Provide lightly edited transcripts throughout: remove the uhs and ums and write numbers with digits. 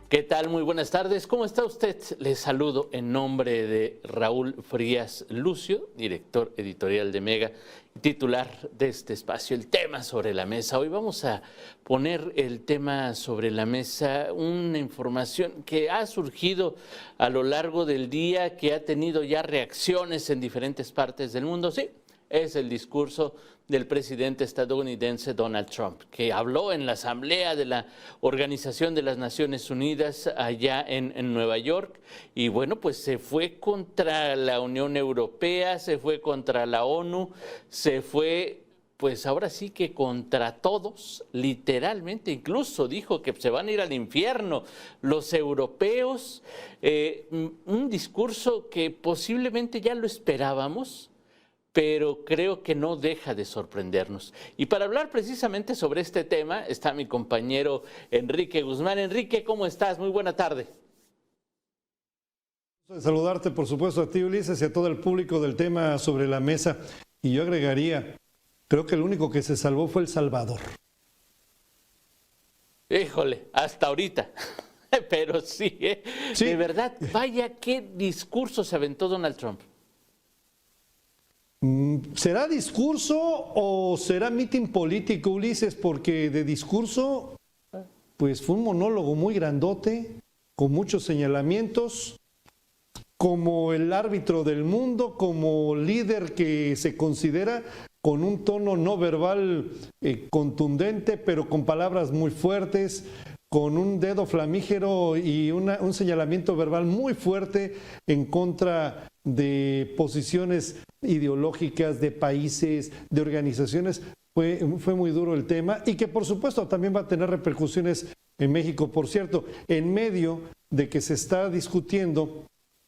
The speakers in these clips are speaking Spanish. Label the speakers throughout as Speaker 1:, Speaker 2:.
Speaker 1: ¿Qué tal? Muy buenas tardes. ¿Cómo está usted? Les saludo en nombre de Raúl Frías Lucio, director editorial de Mega, titular de este espacio. El tema sobre la mesa. Hoy vamos a poner el tema sobre la mesa, una información que ha surgido a lo largo del día, que ha tenido ya reacciones en diferentes partes del mundo. Sí, es el discurso del presidente estadounidense Donald Trump, que habló en la Asamblea de la Organización de las Naciones Unidas allá en Nueva York, y bueno, pues se fue contra la Unión Europea, se fue contra la ONU, se fue pues ahora sí que contra todos, literalmente, incluso dijo que se van a ir al infierno los europeos, un discurso que posiblemente ya lo esperábamos, pero creo que no deja de sorprendernos. Y para hablar precisamente sobre este tema está mi compañero Enrique Guzmán. Enrique, ¿cómo estás? Muy buena tarde.
Speaker 2: Saludarte, por supuesto, a ti, Ulises, y a todo el público del tema sobre la mesa. Y yo agregaría, creo que el único que se salvó fue El Salvador.
Speaker 1: Híjole, hasta ahorita. Pero sí,
Speaker 2: sí,
Speaker 1: de verdad, vaya qué discurso se aventó Donald Trump.
Speaker 2: ¿Será discurso o será mitin político, Ulises? Porque de discurso, pues fue un monólogo muy grandote, con muchos señalamientos, como el árbitro del mundo, como líder que se considera, con un tono no verbal contundente, pero con palabras muy fuertes, con un dedo flamígero y un señalamiento verbal muy fuerte en contra de posiciones ideológicas, de países, de organizaciones. Fue muy duro el tema y que por supuesto también va a tener repercusiones en México. Por cierto, en medio de que se está discutiendo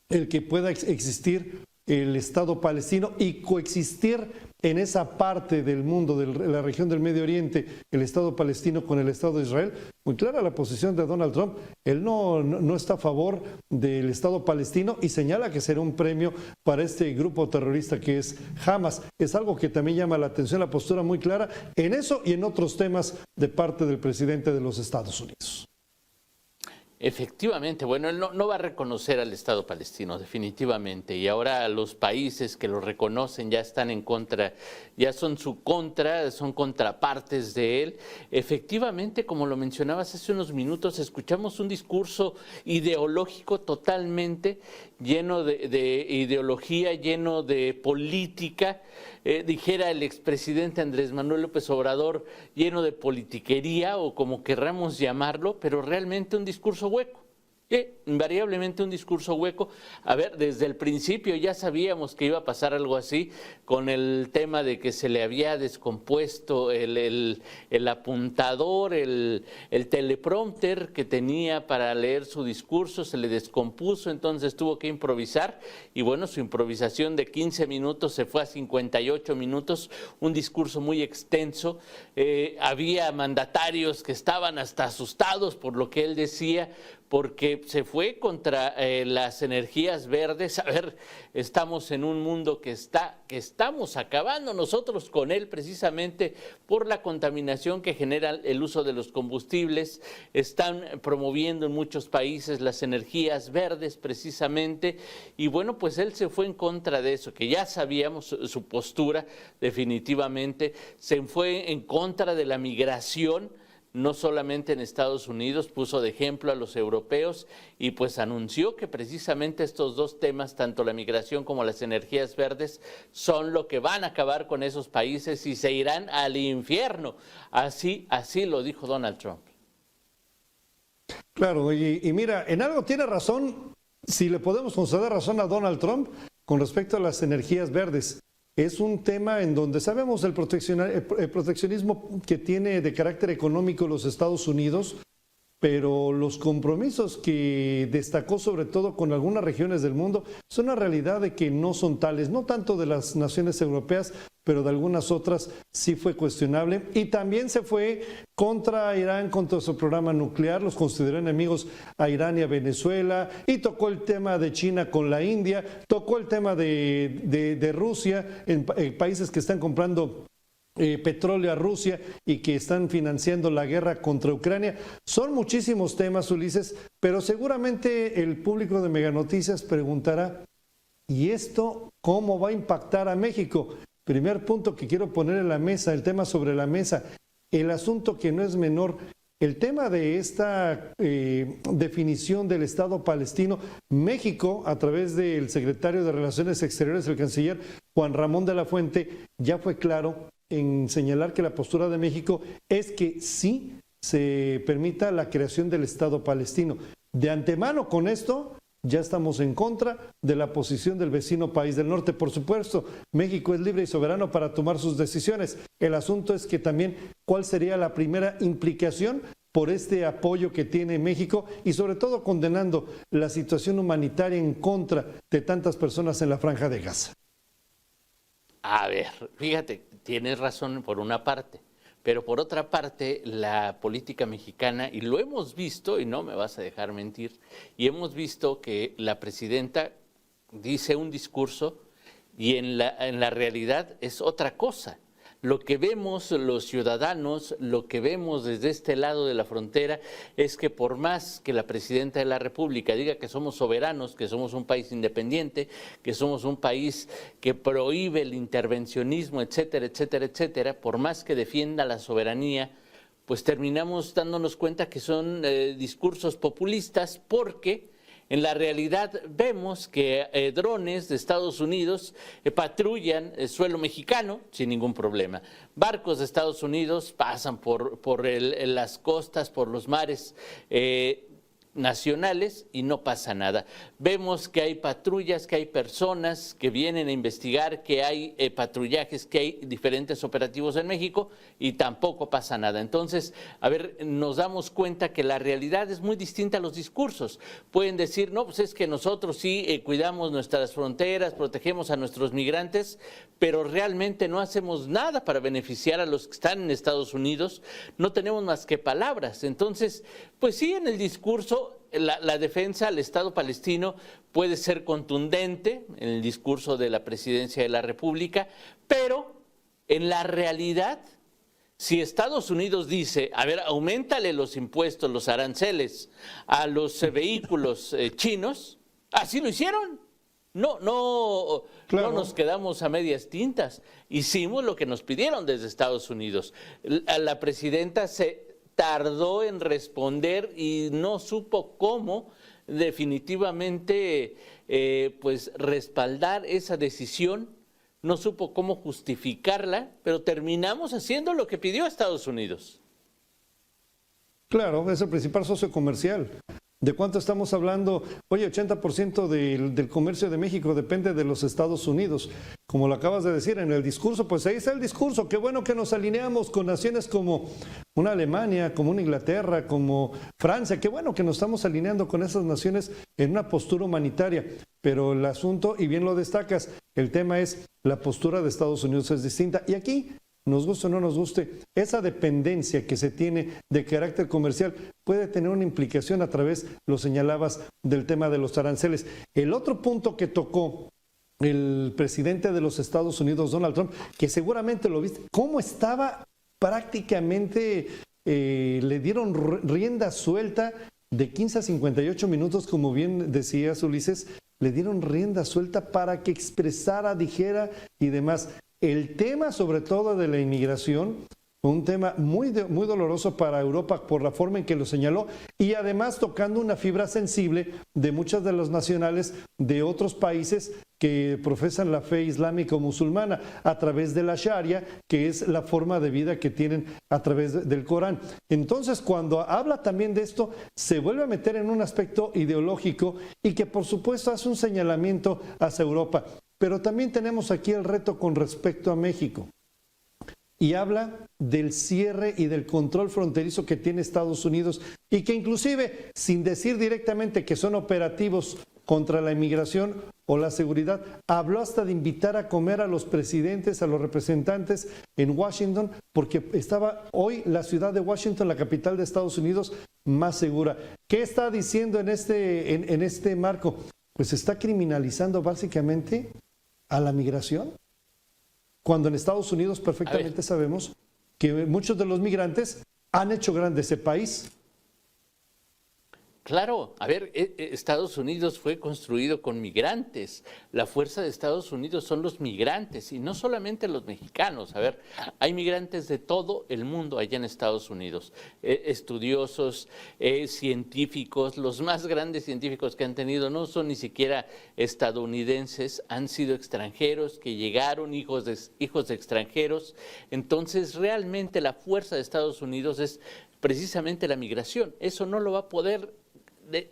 Speaker 2: el que pueda existir el Estado palestino y coexistir en esa parte del mundo, de la región del Medio Oriente, el Estado palestino con el Estado de Israel, muy clara la posición de Donald Trump. Él no está a favor del Estado palestino y señala que será un premio para este grupo terrorista que es Hamas. Es algo que también llama la atención, la postura muy clara en eso y en otros temas de parte del presidente de los Estados Unidos.
Speaker 1: Efectivamente, bueno, él no va a reconocer al Estado palestino, definitivamente, y ahora los países que lo reconocen ya están en contra, ya son su contra, son contrapartes de él. Efectivamente, como lo mencionabas hace unos minutos, escuchamos un discurso ideológico totalmente lleno de ideología, lleno de política, dijera el expresidente Andrés Manuel López Obrador, lleno de politiquería o como querramos llamarlo, pero realmente un discurso hueco. Invariablemente un discurso hueco. A ver, desde el principio ya sabíamos que iba a pasar algo así con el tema de que se le había descompuesto el apuntador, el teleprompter que tenía para leer su discurso, se le descompuso, entonces tuvo que improvisar y bueno, su improvisación de 15 minutos se fue a 58 minutos, un discurso muy extenso. Había mandatarios que estaban hasta asustados por lo que él decía, porque se fue contra las energías verdes. A ver, estamos en un mundo que estamos acabando nosotros con él precisamente por la contaminación que genera el uso de los combustibles. Están promoviendo en muchos países las energías verdes precisamente y bueno, pues él se fue en contra de eso, que ya sabíamos su postura definitivamente. Se fue en contra de la migración, no solamente en Estados Unidos, puso de ejemplo a los europeos y pues anunció que precisamente estos dos temas, tanto la migración como las energías verdes, son lo que van a acabar con esos países y se irán al infierno. Así lo dijo Donald Trump.
Speaker 2: Claro, y mira, en algo tiene razón, si le podemos conceder razón a Donald Trump con respecto a las energías verdes. Es un tema en donde sabemos el proteccionismo que tiene de carácter económico los Estados Unidos, pero los compromisos que destacó sobre todo con algunas regiones del mundo son una realidad de que no son tales, no tanto de las naciones europeas, pero de algunas otras sí fue cuestionable. Y también se fue contra Irán, contra su programa nuclear, los consideró enemigos a Irán y a Venezuela, y tocó el tema de China con la India, tocó el tema de Rusia en países que están comprando petróleo a Rusia y que están financiando la guerra contra Ucrania. Son muchísimos temas, Ulises, pero seguramente el público de Mega Noticias preguntará, ¿y esto cómo va a impactar a México? Primer punto que quiero poner en la mesa, el tema sobre la mesa, el asunto que no es menor, el tema de esta definición del Estado palestino. México, a través del secretario de Relaciones Exteriores, el canciller Juan Ramón de la Fuente, ya fue claro en señalar que la postura de México es que sí se permita la creación del Estado palestino. De antemano, con esto ya estamos en contra de la posición del vecino país del norte. Por supuesto, México es libre y soberano para tomar sus decisiones. El asunto es que también, ¿cuál sería la primera implicación por este apoyo que tiene México y sobre todo condenando la situación humanitaria en contra de tantas personas en la Franja de Gaza?
Speaker 1: A ver, fíjate, tienes razón por una parte, pero por otra parte la política mexicana, y lo hemos visto, y no me vas a dejar mentir, y hemos visto que la presidenta dice un discurso y en la realidad es otra cosa. Lo que vemos los ciudadanos, lo que vemos desde este lado de la frontera es que por más que la presidenta de la República diga que somos soberanos, que somos un país independiente, que somos un país que prohíbe el intervencionismo, etcétera, etcétera, etcétera, por más que defienda la soberanía, pues terminamos dándonos cuenta que son discursos populistas, porque en la realidad vemos que drones de Estados Unidos patrullan el suelo mexicano sin ningún problema. Barcos de Estados Unidos pasan por las costas, por los mares nacionales y no pasa nada. Vemos que hay patrullas, que hay personas que vienen a investigar, que hay patrullajes, que hay diferentes operativos en México y tampoco pasa nada. Entonces, a ver, nos damos cuenta que la realidad es muy distinta a los discursos. Pueden decir, no, pues es que nosotros sí cuidamos nuestras fronteras, protegemos a nuestros migrantes, pero realmente no hacemos nada para beneficiar a los que están en Estados Unidos, no tenemos más que palabras. Entonces, pues sí, en el discurso la defensa al Estado palestino puede ser contundente en el discurso de la Presidencia de la República, pero en la realidad, si Estados Unidos dice, a ver, auméntale los impuestos, los aranceles a los vehículos chinos, así lo hicieron. No nos quedamos a medias tintas. Hicimos lo que nos pidieron desde Estados Unidos. La presidenta se tardó en responder y no supo cómo definitivamente pues respaldar esa decisión, no supo cómo justificarla, pero terminamos haciendo lo que pidió Estados Unidos.
Speaker 2: Claro, es el principal socio comercial. ¿De cuánto estamos hablando? Oye, 80% del comercio de México depende de los Estados Unidos. Como lo acabas de decir en el discurso, pues ahí está el discurso. Qué bueno que nos alineamos con naciones como una Alemania, como una Inglaterra, como Francia. Qué bueno que nos estamos alineando con esas naciones en una postura humanitaria. Pero el asunto, y bien lo destacas, el tema es la postura de Estados Unidos es distinta. Y aquí, nos guste o no nos guste, esa dependencia que se tiene de carácter comercial puede tener una implicación a través, lo señalabas, del tema de los aranceles. El otro punto que tocó el presidente de los Estados Unidos, Donald Trump, que seguramente lo viste, cómo estaba prácticamente, le dieron rienda suelta de 15 a 58 minutos, como bien decías, Ulises, le dieron rienda suelta para que expresara, dijera y demás. El tema, sobre todo, de la inmigración, un tema muy doloroso para Europa por la forma en que lo señaló y además tocando una fibra sensible de muchas de los nacionales de otros países que profesan la fe islámica o musulmana a través de la Sharia, que es la forma de vida que tienen a través del Corán. Entonces, cuando habla también de esto, se vuelve a meter en un aspecto ideológico y que por supuesto hace un señalamiento hacia Europa. Pero también tenemos aquí el reto con respecto a México. Y habla del cierre y del control fronterizo que tiene Estados Unidos y que inclusive, sin decir directamente que son operativos contra la inmigración o la seguridad, habló hasta de invitar a comer a los presidentes, a los representantes en Washington, porque estaba hoy la ciudad de Washington, la capital de Estados Unidos, más segura. ¿Qué está diciendo en este marco? Pues está criminalizando básicamente a la migración. cuando en Estados Unidos perfectamente sabemos que muchos de los migrantes han hecho grande ese país.
Speaker 1: Claro, a ver, Estados Unidos fue construido con migrantes. La fuerza de Estados Unidos son los migrantes y no solamente los mexicanos. A ver, hay migrantes de todo el mundo allá en Estados Unidos. Estudiosos, científicos, los más grandes científicos que han tenido no son ni siquiera estadounidenses, han sido extranjeros que llegaron, hijos de extranjeros. Entonces, realmente la fuerza de Estados Unidos es precisamente la migración. Eso no lo va a poder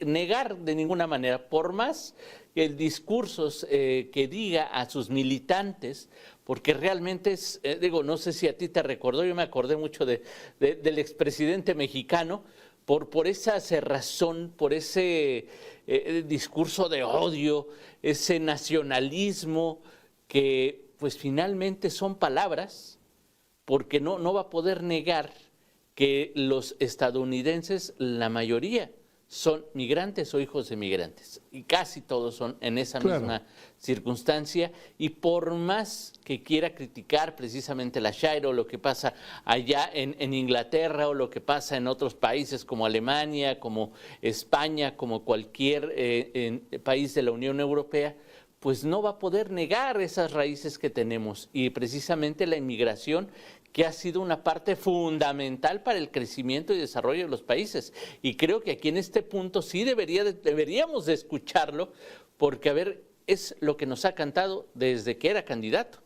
Speaker 1: negar de ninguna manera, por más que el discurso que diga a sus militantes, porque realmente es, no sé si a ti te recordó, yo me acordé mucho del expresidente mexicano, por esa cerrazón, por ese discurso de odio, ese nacionalismo, que pues finalmente son palabras, porque no va a poder negar que los estadounidenses, la mayoría, son migrantes o hijos de migrantes, y casi todos son en esa misma circunstancia, y por más que quiera criticar precisamente la Shire o lo que pasa allá en Inglaterra o lo que pasa en otros países como Alemania, como España, como cualquier país de la Unión Europea, pues no va a poder negar esas raíces que tenemos, y precisamente la inmigración, que ha sido una parte fundamental para el crecimiento y desarrollo de los países. Y creo que aquí en este punto sí deberíamos de escucharlo, porque, a ver, es lo que nos ha cantado desde que era candidato.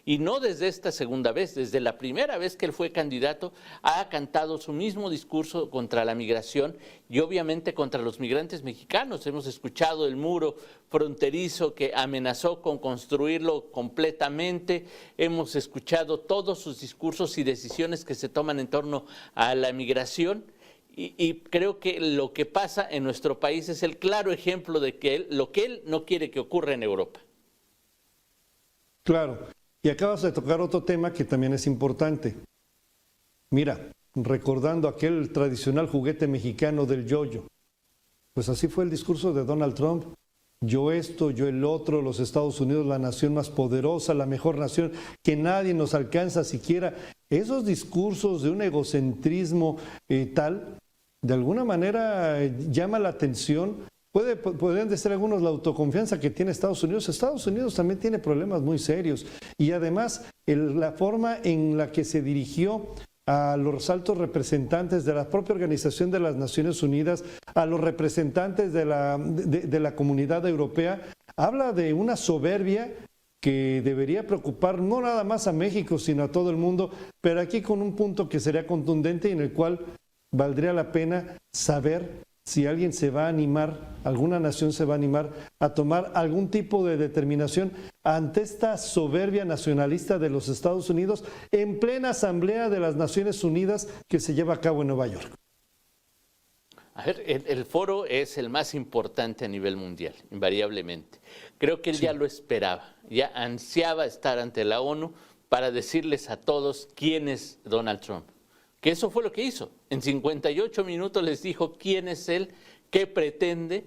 Speaker 1: Y no desde esta segunda vez, desde la primera vez que él fue candidato, ha cantado su mismo discurso contra la migración y obviamente contra los migrantes mexicanos. Hemos escuchado el muro fronterizo que amenazó con construirlo completamente, hemos escuchado todos sus discursos y decisiones que se toman en torno a la migración. Y creo que lo que pasa en nuestro país es el claro ejemplo de que lo que él no quiere que ocurra en Europa.
Speaker 2: Claro. Y acabas de tocar otro tema que también es importante. Mira, recordando aquel tradicional juguete mexicano del yo-yo, pues así fue el discurso de Donald Trump. Yo esto, yo el otro, los Estados Unidos, la nación más poderosa, la mejor nación, que nadie nos alcanza siquiera. Esos discursos de un egocentrismo tal, de alguna manera llama la atención. Podrían ser algunos la autoconfianza que tiene Estados Unidos. Estados Unidos también tiene problemas muy serios. Y además, la forma en la que se dirigió a los altos representantes de la propia Organización de las Naciones Unidas, a los representantes de la Comunidad Europea, habla de una soberbia que debería preocupar no nada más a México, sino a todo el mundo, pero aquí con un punto que sería contundente y en el cual valdría la pena saber si alguien se va a animar, alguna nación se va a animar a tomar algún tipo de determinación ante esta soberbia nacionalista de los Estados Unidos en plena Asamblea de las Naciones Unidas que se lleva a cabo en Nueva York.
Speaker 1: A ver, el foro es el más importante a nivel mundial, invariablemente. Creo que él ya lo esperaba, ya ansiaba estar ante la ONU para decirles a todos quién es Donald Trump. Que eso fue lo que hizo. En 58 minutos les dijo quién es él, qué pretende,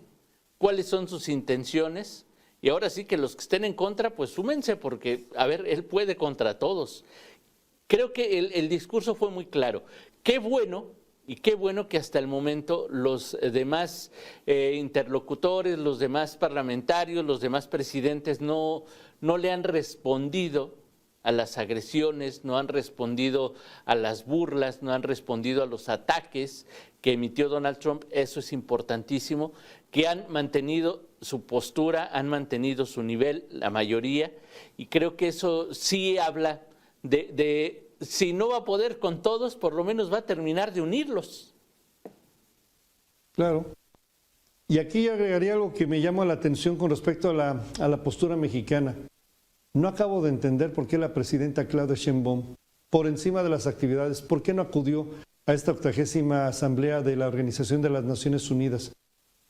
Speaker 1: cuáles son sus intenciones. Y ahora sí que los que estén en contra, pues súmense, porque, a ver, él puede contra todos. Creo que el discurso fue muy claro. Qué bueno, y qué bueno que hasta el momento los demás interlocutores, los demás parlamentarios, los demás presidentes no le han respondido a las agresiones, no han respondido a las burlas, no han respondido a los ataques que emitió Donald Trump. Eso es importantísimo, que han mantenido su postura, han mantenido su nivel, la mayoría, y creo que eso sí habla de si no va a poder con todos, por lo menos va a terminar de unirlos.
Speaker 2: Claro. Y aquí yo agregaría algo que me llama la atención con respecto a la postura mexicana. No acabo de entender por qué la presidenta Claudia Sheinbaum, por encima de las actividades, ¿por qué no acudió a esta 80ª Asamblea de la Organización de las Naciones Unidas?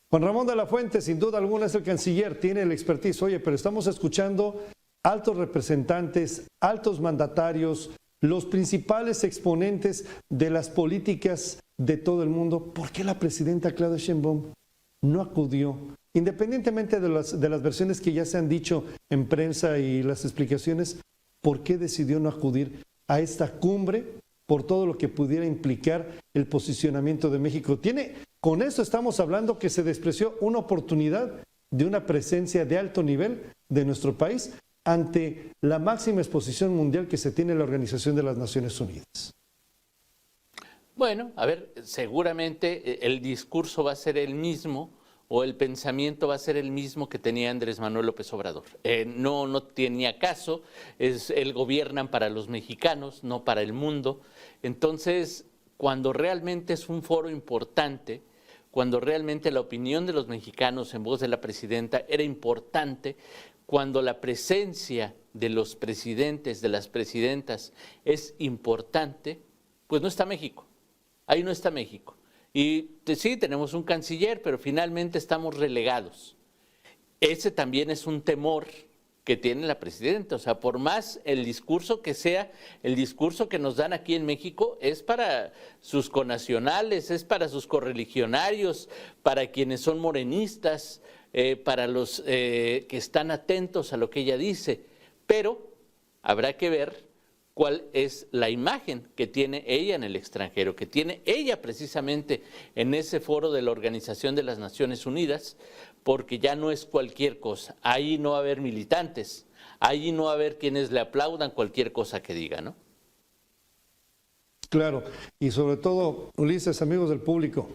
Speaker 2: Juan Ramón de la Fuente, sin duda alguna, es el canciller, tiene el expertise. Oye, pero estamos escuchando altos representantes, altos mandatarios, los principales exponentes de las políticas de todo el mundo. ¿Por qué la presidenta Claudia Sheinbaum no acudió? Independientemente de las versiones que ya se han dicho en prensa y las explicaciones, ¿por qué decidió no acudir a esta cumbre por todo lo que pudiera implicar el posicionamiento de México? Con esto estamos hablando que se despreció una oportunidad de una presencia de alto nivel de nuestro país ante la máxima exposición mundial que se tiene en la Organización de las Naciones Unidas.
Speaker 1: Bueno, a ver, seguramente el discurso va a ser el mismo o el pensamiento va a ser el mismo que tenía Andrés Manuel López Obrador. No tenía caso, él gobiernan para los mexicanos, no para el mundo. Entonces, cuando realmente es un foro importante, cuando realmente la opinión de los mexicanos en voz de la presidenta era importante, cuando la presencia de los presidentes, de las presidentas es importante, pues no está México. Ahí no está México. Y sí, tenemos un canciller, pero finalmente estamos relegados. Ese también es un temor que tiene la presidenta. O sea, por más el discurso que sea, el discurso que nos dan aquí en México es para sus connacionales, es para sus correligionarios, para quienes son morenistas, para los que están atentos a lo que ella dice. Pero habrá que ver cuál es la imagen que tiene ella en el extranjero, que tiene ella precisamente en ese foro de la Organización de las Naciones Unidas, porque ya no es cualquier cosa. Ahí no va a haber militantes, ahí no va a haber quienes le aplaudan cualquier cosa que diga, ¿no?
Speaker 2: Claro, y sobre todo, Ulises, amigos del público,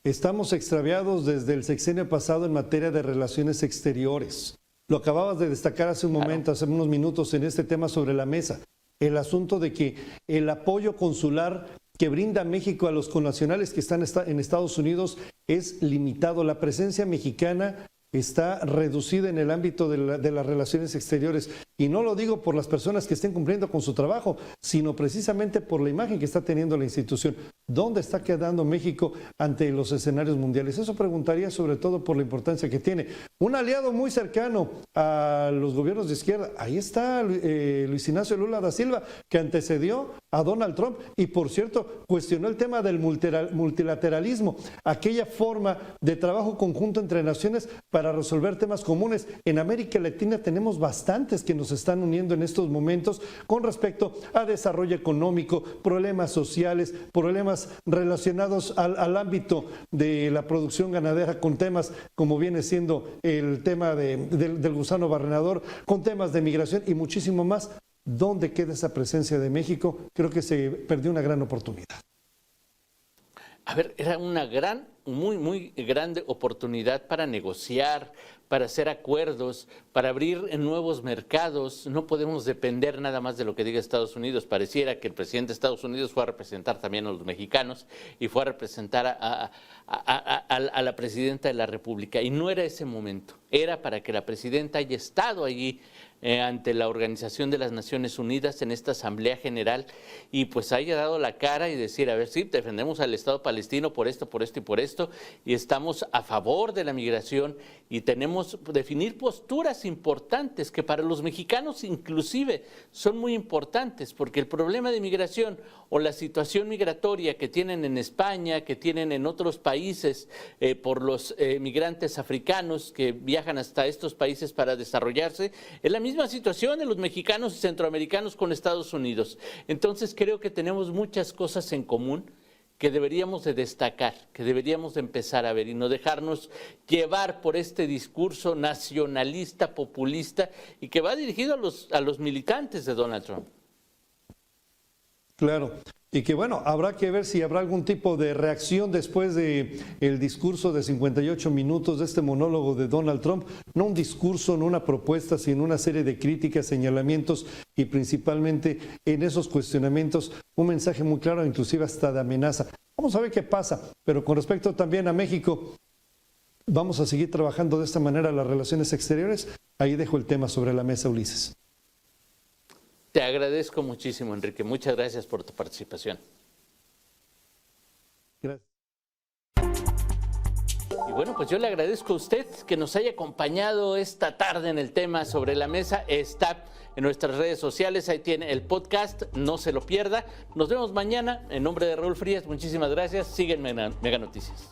Speaker 2: estamos extraviados desde el sexenio pasado en materia de relaciones exteriores. Lo acababas de destacar hace un momento, hace unos minutos en este tema sobre la mesa. El asunto de que el apoyo consular que brinda México a los connacionales que están en Estados Unidos es limitado. La presencia mexicana está reducida en el ámbito de las relaciones exteriores. Y no lo digo por las personas que estén cumpliendo con su trabajo, sino precisamente por la imagen que está teniendo la institución. ¿Dónde está quedando México ante los escenarios mundiales? Eso preguntaría sobre todo por la importancia que tiene. Un aliado muy cercano a los gobiernos de izquierda, ahí está Luis Ignacio Lula da Silva, que antecedió a Donald Trump y, por cierto, cuestionó el tema del multilateralismo, aquella forma de trabajo conjunto entre naciones para resolver temas comunes. En América Latina tenemos bastantes que nos están uniendo en estos momentos con respecto a desarrollo económico, problemas sociales, problemas relacionados al ámbito de la producción ganadera, con temas como viene siendo el tema del gusano barrenador, con temas de migración y muchísimo más. ¿Dónde queda esa presencia de México? Creo que se perdió una gran oportunidad.
Speaker 1: A ver, era una muy grande oportunidad para negociar, para hacer acuerdos, para abrir nuevos mercados. No podemos depender nada más de lo que diga Estados Unidos. Pareciera que el presidente de Estados Unidos fue a representar también a los mexicanos y fue a representar a la presidenta de la República. Y no era ese momento. Era para que la presidenta haya estado allí ante la Organización de las Naciones Unidas en esta Asamblea General y pues haya dado la cara y decir, a ver, sí, defendemos al Estado palestino por esto y por esto, y estamos a favor de la migración y tenemos definir posturas importantes que para los mexicanos inclusive son muy importantes, porque el problema de migración o la situación migratoria que tienen en España, que tienen en otros países por los migrantes africanos que viajan hasta estos países para desarrollarse, es la misma situación de los mexicanos y centroamericanos con Estados Unidos. Entonces creo que tenemos muchas cosas en común que deberíamos de destacar, que deberíamos de empezar a ver y no dejarnos llevar por este discurso nacionalista, populista y que va dirigido a los militantes de Donald Trump.
Speaker 2: Claro, y que bueno, habrá que ver si habrá algún tipo de reacción después de el discurso de 58 minutos de este monólogo de Donald Trump. No un discurso, no una propuesta, sino una serie de críticas, señalamientos y principalmente en esos cuestionamientos un mensaje muy claro, inclusive hasta de amenaza. Vamos a ver qué pasa, pero con respecto también a México, vamos a seguir trabajando de esta manera las relaciones exteriores. Ahí dejo el tema sobre la mesa, Ulises.
Speaker 1: Te agradezco muchísimo, Enrique. Muchas gracias por tu participación.
Speaker 2: Gracias.
Speaker 1: Y bueno, pues yo le agradezco a usted que nos haya acompañado esta tarde en el tema sobre la mesa. Está en nuestras redes sociales, ahí tiene el podcast, no se lo pierda. Nos vemos mañana. En nombre de Raúl Frías, muchísimas gracias. Síguenme en Mega Noticias.